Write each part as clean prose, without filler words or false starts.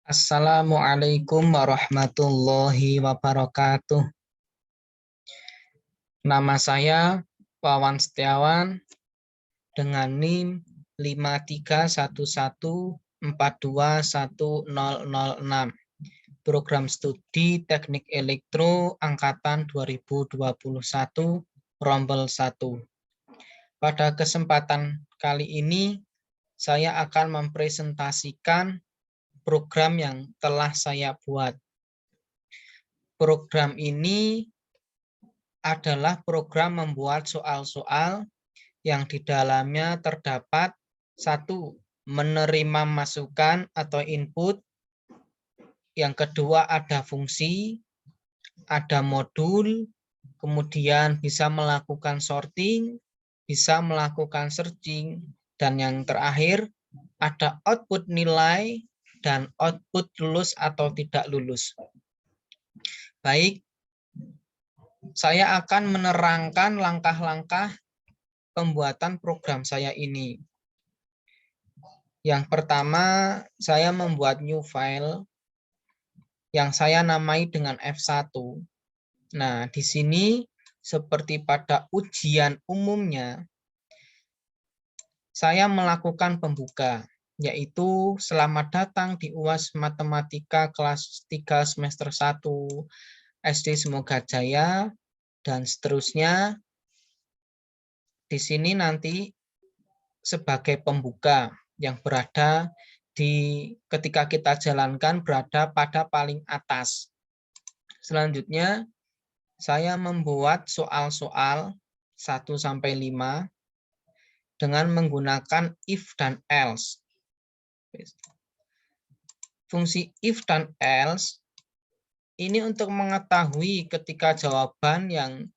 Assalamualaikum warahmatullahi wabarakatuh. Nama saya Wawan Setiawan dengan NIM 53114210006. Program Studi Teknik Elektro Angkatan 2021 Rombel 1. Pada kesempatan kali ini saya akan mempresentasikan program yang telah saya buat. Program ini adalah program membuat soal-soal yang di dalamnya terdapat satu, menerima masukan atau input. Yang kedua ada fungsi, ada modul, kemudian bisa melakukan sorting, bisa melakukan searching, dan yang terakhir ada output nilai dan output lulus atau tidak lulus. Baik, saya akan menerangkan langkah-langkah pembuatan program saya ini. Yang pertama, saya membuat new file yang saya namai dengan F1. Nah, di sini seperti pada ujian umumnya, saya melakukan pembuka, yaitu selamat datang di UAS Matematika kelas 3 semester 1 SD Semoga Jaya, dan seterusnya. Di sini nanti sebagai pembuka yang berada ketika kita jalankan berada pada paling atas. Selanjutnya saya membuat soal-soal 1-5 dengan menggunakan if dan else. Fungsi if dan else ini untuk mengetahui ketika jawaban yang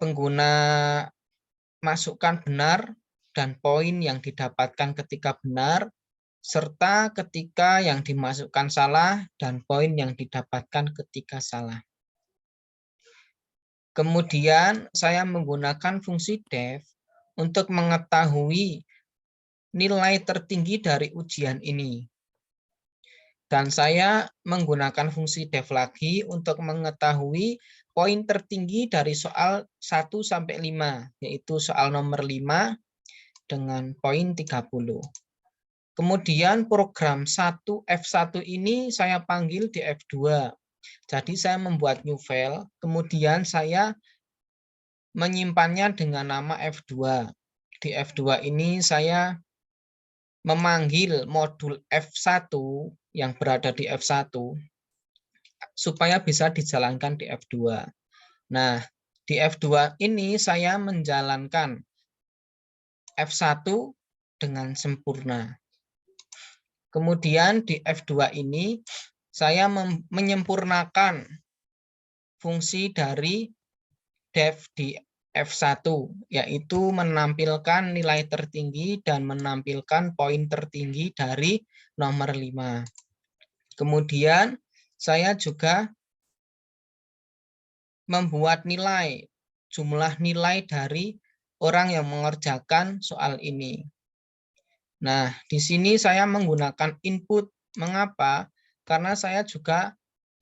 pengguna masukkan benar dan poin yang didapatkan ketika benar, serta ketika yang dimasukkan salah dan poin yang didapatkan ketika salah. Kemudian saya menggunakan fungsi def untuk mengetahui nilai tertinggi dari ujian ini. Dan saya menggunakan fungsi def lagi untuk mengetahui poin tertinggi dari soal 1-5, yaitu soal nomor 5 dengan poin 30. Kemudian program F1 ini saya panggil di F2. Jadi saya membuat new file, kemudian saya menyimpannya dengan nama F2. Di F2 ini saya memanggil modul F1 yang berada di F1 supaya bisa dijalankan di F2. Nah, di F2 ini saya menjalankan F1 dengan sempurna. Kemudian di F2 ini saya menyempurnakan fungsi dari def di F1, yaitu menampilkan nilai tertinggi dan menampilkan poin tertinggi dari nomor 5. Kemudian saya juga membuat nilai, jumlah nilai dari orang yang mengerjakan soal ini. Nah, di sini saya menggunakan input. Mengapa? Karena saya juga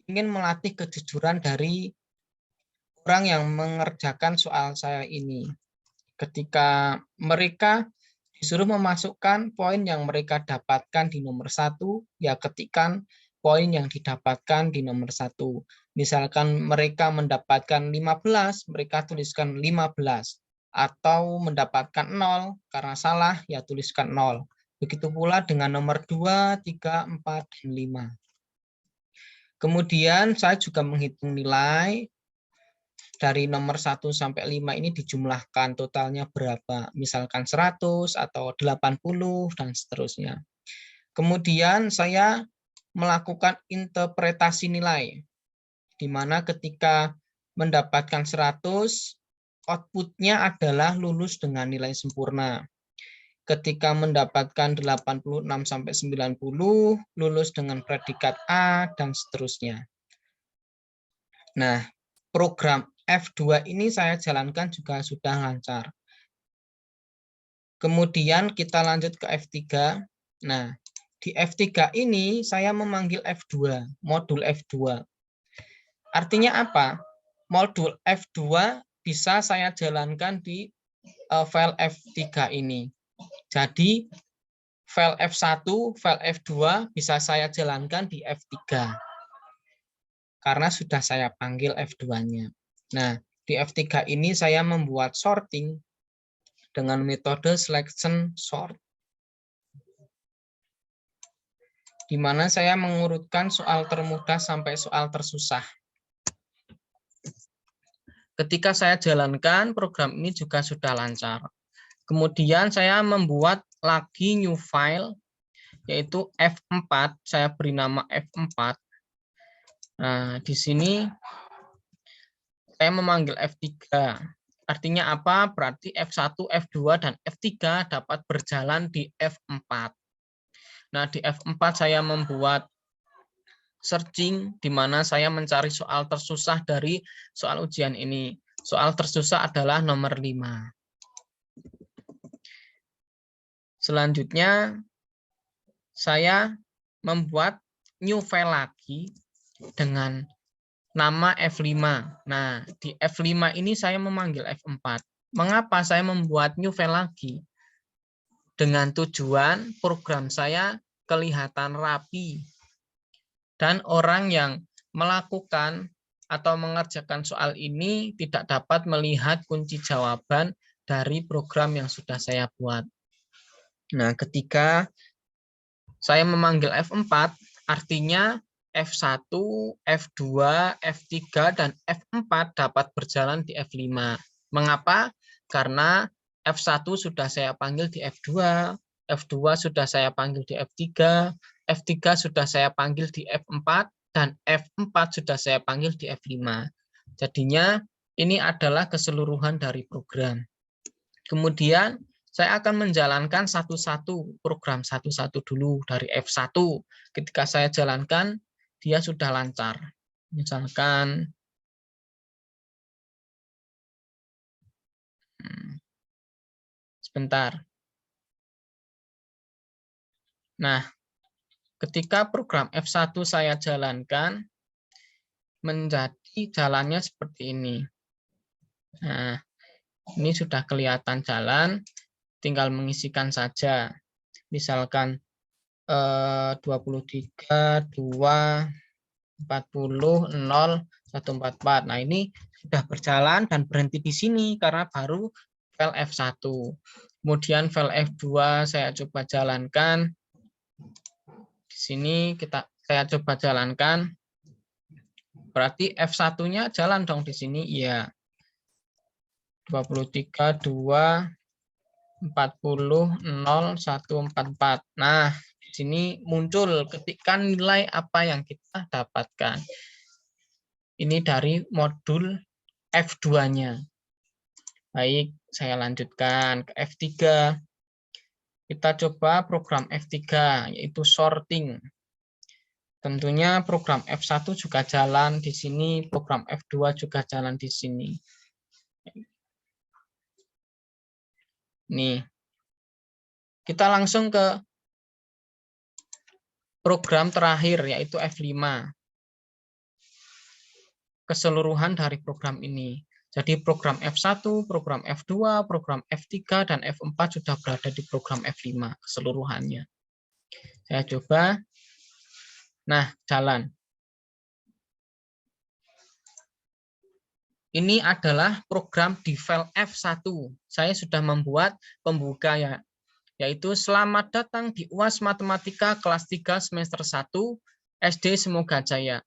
ingin melatih kejujuran dari orang yang mengerjakan soal saya ini. Ketika mereka disuruh memasukkan poin yang mereka dapatkan di nomor 1, ya ketikkan poin yang didapatkan di nomor 1. Misalkan mereka mendapatkan 15, mereka tuliskan 15. Atau mendapatkan 0, karena salah, ya tuliskan 0. Begitu pula dengan nomor 2, 3, 4, dan 5. Kemudian saya juga menghitung nilai. Dari nomor 1-5 ini dijumlahkan totalnya berapa. Misalkan 100 atau 80 dan seterusnya. Kemudian saya melakukan interpretasi nilai. Di mana ketika mendapatkan 100, outputnya adalah lulus dengan nilai sempurna. Ketika mendapatkan 86-90, lulus dengan predikat A, dan seterusnya. Nah, program F2 ini saya jalankan juga sudah lancar. Kemudian kita lanjut ke F3. Nah, Di F3 ini saya memanggil F2, modul F2. Artinya apa? Modul F2 bisa saya jalankan di file F3 ini. Jadi file F1, file F2 bisa saya jalankan di F3. Karena sudah saya panggil F2-nya. Nah, di F3 ini saya membuat sorting dengan metode selection sort, di mana saya mengurutkan soal termudah sampai soal tersusah. Ketika saya jalankan, program ini juga sudah lancar. Kemudian saya membuat lagi new file, yaitu F4, saya beri nama F4. Nah, di sini saya memanggil F3. Artinya apa? Berarti F1, F2, dan F3 dapat berjalan di F4. Nah, di F4 saya membuat searching, di mana saya mencari soal tersusah dari soal ujian ini. Soal tersusah adalah nomor 5. Selanjutnya, saya membuat new file lagi dengan nama F5. Nah, di F5 ini saya memanggil F4. Mengapa saya membuat new file lagi? Dengan tujuan program saya kelihatan rapi. Dan orang yang melakukan atau mengerjakan soal ini tidak dapat melihat kunci jawaban dari program yang sudah saya buat. Nah, ketika saya memanggil F4, artinya F1, F2, F3, dan F4 dapat berjalan di F5. Mengapa? Karena F1 sudah saya panggil di F2, F2 sudah saya panggil di F3, F3 sudah saya panggil di F4, dan F4 sudah saya panggil di F5. Jadinya ini adalah keseluruhan dari program. Kemudian saya akan menjalankan satu-satu program satu-satu dulu dari F1. Ketika saya jalankan, dia sudah lancar. Misalkan sebentar. Nah, ketika program F1 saya jalankan, menjadi jalannya seperti ini. Nah, ini sudah kelihatan jalan, tinggal mengisikan saja. Misalkan 23, 2, 40, 0, 144. Nah, ini sudah berjalan dan berhenti di sini karena baru file F1. Kemudian file F2 saya coba jalankan. Di sini saya coba jalankan. Berarti F1-nya jalan dong di sini. Iya. 23, 2, 40, 0, 144. Nah, di sini muncul ketika nilai apa yang kita dapatkan. Ini dari modul F2-nya. Baik, saya lanjutkan ke F3. Kita coba program F3, yaitu sorting. Tentunya program F1 juga jalan di sini, program F2 juga jalan di sini. Nih, kita langsung ke program terakhir, yaitu F5. Keseluruhan dari program ini. Jadi program F1, program F2, program F3, dan F4 sudah berada di program F5 keseluruhannya. Saya coba. Nah, jalan. Ini adalah program di file F1. Saya sudah membuat pembuka ya, yaitu selamat datang di UAS Matematika kelas 3 semester 1 SD Semoga Jaya.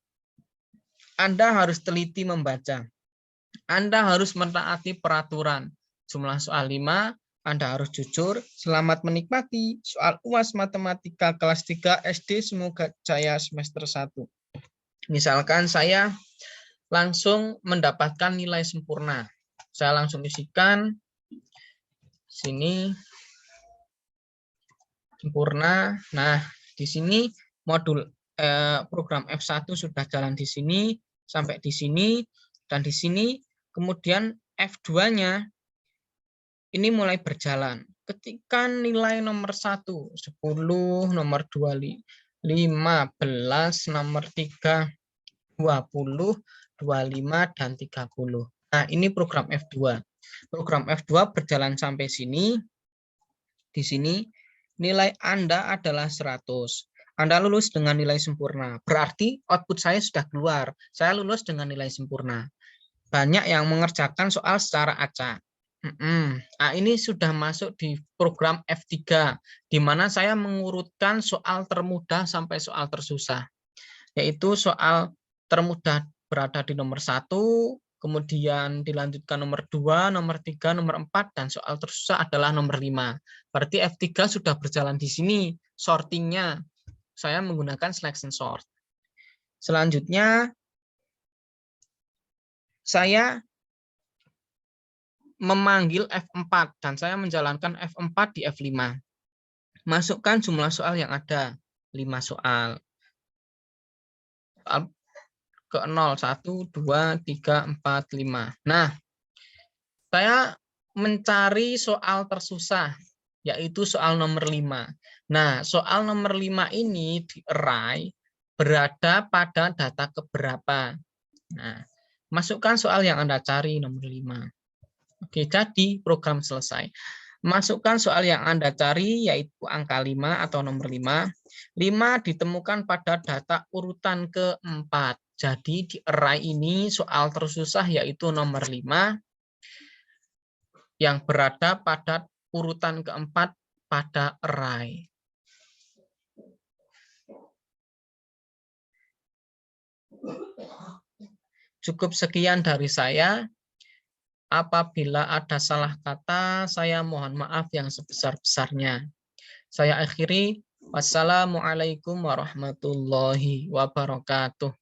Anda harus teliti membaca. Anda harus mentaati peraturan. Jumlah soal 5, Anda harus jujur. Selamat menikmati soal UAS Matematika kelas 3 SD Semoga Jaya semester 1. Misalkan saya langsung mendapatkan nilai sempurna. Saya langsung isikan sini sempurna. Nah, di sini modul program F1 sudah jalan di sini sampai di sini dan di sini. Kemudian F2-nya ini mulai berjalan. ketika nilai nomor 1, 10, nomor 2, 15, nomor 3, 20, 25, dan 30. Nah, ini program F2. Program F2 berjalan sampai sini. Di sini nilai Anda adalah 100. Anda lulus dengan nilai sempurna. Berarti output saya sudah keluar. Saya lulus dengan nilai sempurna. Banyak yang mengerjakan soal secara acak. Nah, ini sudah masuk di program F3, di mana saya mengurutkan soal termudah sampai soal tersusah. Yaitu soal termudah berada di nomor 1, kemudian dilanjutkan nomor 2, nomor 3, nomor 4, dan soal tersusah adalah nomor 5. Berarti F3 sudah berjalan di sini. Sortingnya, saya menggunakan selection sort. Selanjutnya, saya memanggil F4 dan saya menjalankan F4 di F5. Masukkan jumlah soal yang ada, 5 soal. Soal ke 0, 1, 2, 3, 4, 5. Nah, saya mencari soal tersusah, yaitu soal nomor 5. Nah, soal nomor 5 ini di array berada pada data keberapa. Nah, masukkan soal yang Anda cari nomor 5. Oke, jadi program selesai. Masukkan soal yang Anda cari, yaitu angka 5 atau nomor 5. 5 ditemukan pada data urutan keempat. Jadi di array ini soal tersusah yaitu nomor 5 yang berada pada urutan keempat pada array. Cukup sekian dari saya. Apabila ada salah kata, saya mohon maaf yang sebesar-besarnya. Saya akhiri. Wassalamualaikum warahmatullahi wabarakatuh.